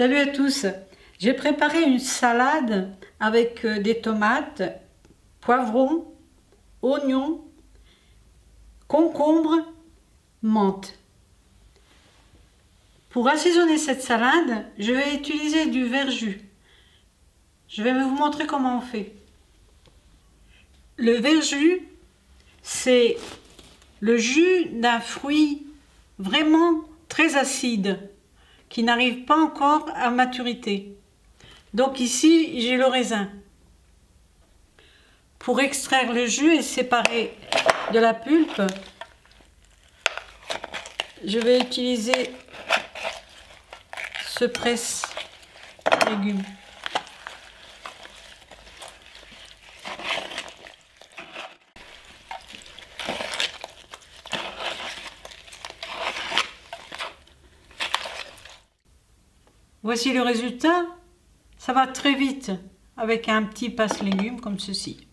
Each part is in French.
Salut à tous. J'ai préparé une salade avec des tomates, poivrons, oignons, concombres, menthe. Pour assaisonner cette salade, je vais utiliser du verjus. Je vais vous montrer comment on fait. Le verjus, c'est le jus d'un fruit vraiment très acide qui n'arrive pas encore à maturité. Donc ici, j'ai le raisin. Pour extraire le jus et séparer de la pulpe, je vais utiliser ce presse-légumes. Voici le résultat. Ça va très vite avec un petit passe-légumes comme ceci.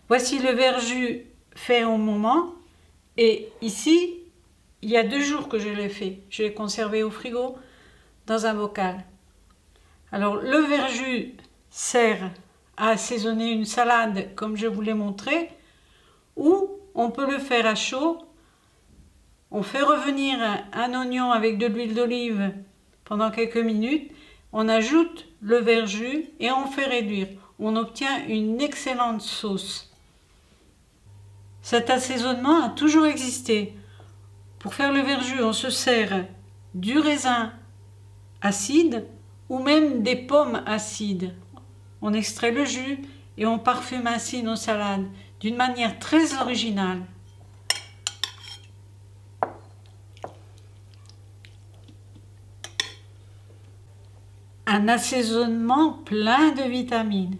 Voici le verjus fait au moment. Et ici, il y a 2 jours que je l'ai fait. Je l'ai conservé au frigo dans un bocal. Alors le verjus sert à assaisonner une salade comme je vous l'ai montré. Ou on peut le faire à chaud. On fait revenir un oignon avec de l'huile d'olive pendant quelques minutes, on ajoute le verjus et on fait réduire. On obtient une excellente sauce. Cet assaisonnement a toujours existé. Pour faire le verjus, on se sert du raisin acide ou même des pommes acides. On extrait le jus et on parfume ainsi nos salades d'une manière très originale. Un assaisonnement plein de vitamines.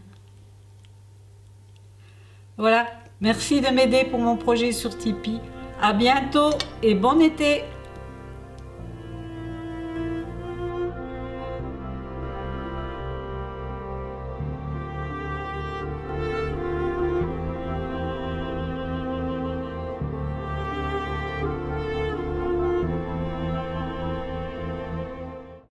Voilà, merci de m'aider pour mon projet sur Tipeee. À bientôt et bon été!